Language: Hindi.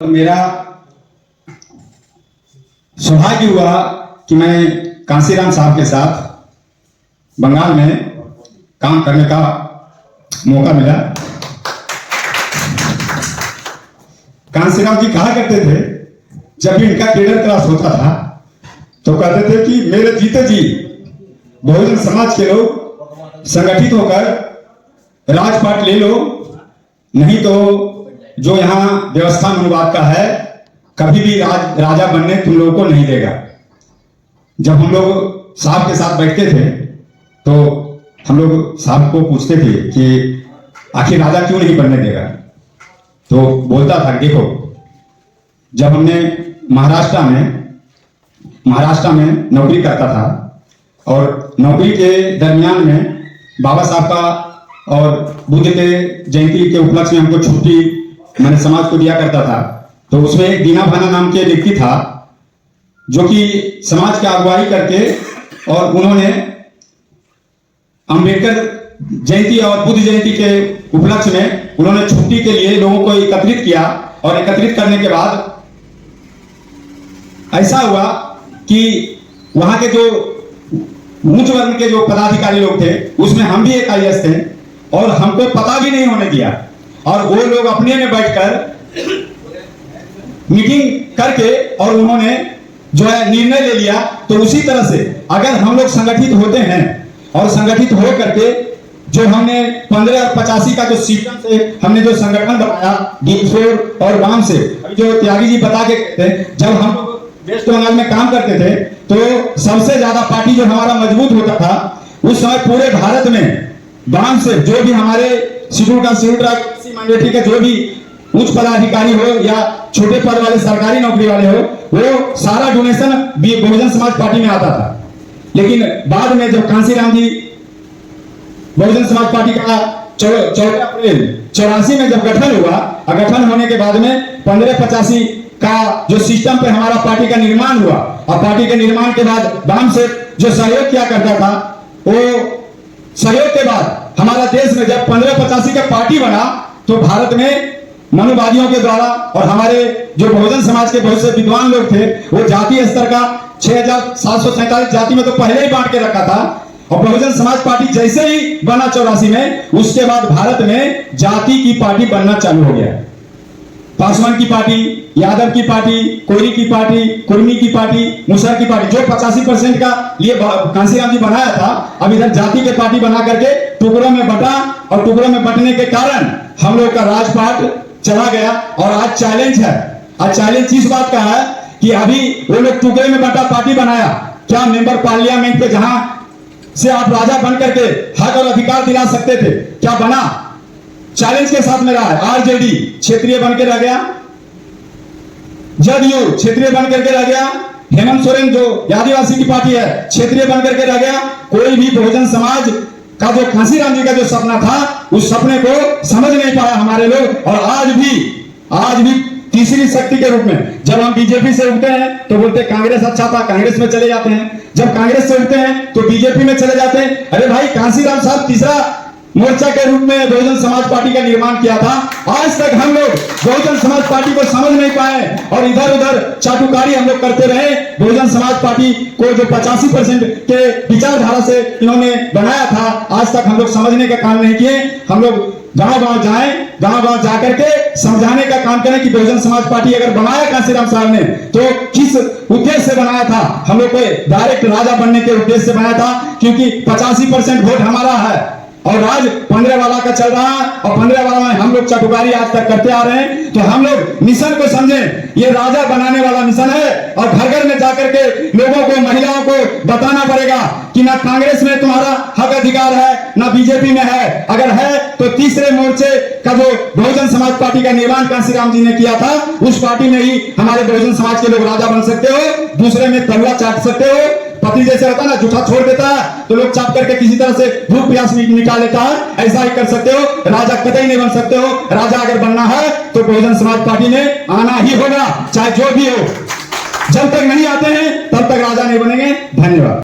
मेरा सौभाग्य हुआ कि मैं कांसीराम साहब के साथ बंगाल में काम करने का मौका मिला। कांसीराम जी कहा करते थे, जब भी इनका केडर क्लास होता था तो कहते थे कि मेरे जीते जी बहुजन समाज के लोग संगठित होकर राजपाट ले लो, नहीं तो जो यहाँ व्यवस्था अनुवाद का है कभी भी राजा बनने तुम लोगों को नहीं देगा। जब हम लोग साहब के साथ बैठते थे तो हम लोग साहब को पूछते थे कि आखिर राजा क्यों नहीं बनने देगा, तो बोलता था देखो, जब हमने महाराष्ट्र में नौकरी करता था और नौकरी के दरमियान में बाबा साहब का और बुद्ध के जयंती के उपलक्ष्य में हमको छुट्टी मैंने समाज को दिया करता था, तो उसमें एक दीना भाना नाम के व्यक्ति था जो कि समाज की अगुवाई करके और उन्होंने अंबेडकर जयंती और बुद्ध जयंती के उपलक्ष्य में उन्होंने छुट्टी के लिए लोगों को एकत्रित किया और एकत्रित करने के बाद ऐसा हुआ कि वहां के जो उच्च वर्ग के जो पदाधिकारी लोग थे उसमें हम भी एक आईएएस थे और हमको पता भी नहीं होने दिया, और वो लोग अपने में बैठकर मीटिंग करके और उन्होंने जो है निर्णय ले लिया। तो उसी तरह से अगर हम लोग संगठित होते हैं और संगठित हो करके जो हमने 15 और 85 का जो सिस्टम से हमने जो संगठन बनाया D4 और वाम से, जो त्यागी जी बता के कहते, जब हम वेस्ट बंगाल में काम करते थे तो सबसे ज्यादा पार्टी जो हमारा मजबूत होता था उस समय पूरे भारत में वाम से जो भी हमारे शेड्यूल कास्ट माइनॉरिटी के जो भी उच्च पदाधिकारी हो या छोटे पद वाले सरकारी नौकरी वाले हो, वो सारा डोनेशन बहुजन समाज पार्टी में आता था। लेकिन बाद में जब कांसीराम जी बहुजन समाज पार्टी का 14 अप्रैल 84 में जब गठन हुआ, और गठन होने के बाद में 1585 का जो सिस्टम पे हमारा पार्टी का निर्माण हुआ, और पार्टी के निर्माण के बाद वाम से जो सहयोग किया करता था, वो सहयोग के बाद हमारा देश में जब 1585 का पार्टी बना तो भारत में मनुवादियों के द्वारा और हमारे जो बहुजन समाज के बहुत से विद्वान लोग थे वो जातीय स्तर का 6747 जाति में तो पहले ही बांट के रखा था, और बहुजन समाज पार्टी जैसे ही बना 84 में, उसके बाद भारत में जाति की पार्टी बनना चालू हो गया। पासवान की पार्टी, यादव की पार्टी, कोयरी की पार्टी, कुर्मी की पार्टी, मुसहर की पार्टी, जो 85% का लिए कांसीराम जी बनाया था, अब इधर जाति के पार्टी बना करके टुकड़ों में बटा, और टुकड़ों में बटने के कारण हम लोग का राजपाट चला गया। और आज चैलेंज है, आज चैलेंज इस बात का है कि अभी वो लोग टुकड़े में बटा पार्टी बनाया, क्या मेंबर पार्लियामेंट पे जहां से आप राजा बन करके हक और अधिकार दिला सकते थे, क्या बना? चैलेंज के साथ में रहा है। आरजेडी क्षेत्रीय बन के रह गया, जदयू क्षेत्रीय बन करके रह गया, हेमंत सोरेन जो आदिवासी की पार्टी है क्षेत्रीय बन करके रह गया। कोई भी बहुजन समाज का जो कांसीराम जी का जो सपना था उस सपने को समझ नहीं पाया हमारे लोग। और आज भी तीसरी शक्ति के रूप में जब हम बीजेपी से उठते हैं तो बोलते कांग्रेस अच्छा था, कांग्रेस में चले जाते हैं, जब कांग्रेस से उठते हैं तो बीजेपी में चले जाते हैं। अरे भाई, कांसीराम साहब तीसरा मोर्चा के रूप में बहुजन समाज पार्टी का निर्माण किया था। आज तक हम लोग बहुजन समाज पार्टी को समझ नहीं पाए और इधर उधर चाटुकारी हम लोग करते रहे। बहुजन समाज पार्टी को जो 85% के विचारधारा से इन्होंने बनाया था, आज तक हम लोग समझने का काम नहीं किए। हम लोग गांव-गांव जाएं, गांव-गांव जाकर के समझाने का काम करें कि बहुजन समाज पार्टी अगर बनाया कांसीराम साहब ने तो किस उद्देश्य से बनाया था। हम लोग को डायरेक्ट राजा बनने के उद्देश्य से बनाया था, क्योंकि 85% वोट हमारा है और आज 15 वाला का चल रहा है, और 15 वाला में हम लोग चाटुकारी आज तक करते आ रहे हैं। तो हम लोग मिशन को समझें, ये राजा बनाने वाला मिशन है, और घर घर में जाकर के लोगों को, महिलाओं को बताना पड़ेगा कि ना कांग्रेस में तुम्हारा हक अधिकार है, ना बीजेपी में है। अगर है तो तीसरे मोर्चे का जो बहुजन समाज पार्टी का निर्माण कांसीराम जी ने किया था, उस पार्टी में ही हमारे बहुजन समाज के लोग राजा बन सकते हो। दूसरे में तलवा चाट सकते हो, पति जैसे होता है ना, जूठा छोड़ देता है तो लोग चाप करके किसी तरह से भूख प्यास निकाल लेता है, ऐसा ही कर सकते हो। राजा कतई नहीं बन सकते हो। राजा अगर बनना है तो बहुजन समाज पार्टी में आना ही होगा, चाहे जो भी हो। जब तक नहीं आते हैं तब तक राजा नहीं बनेंगे। धन्यवाद।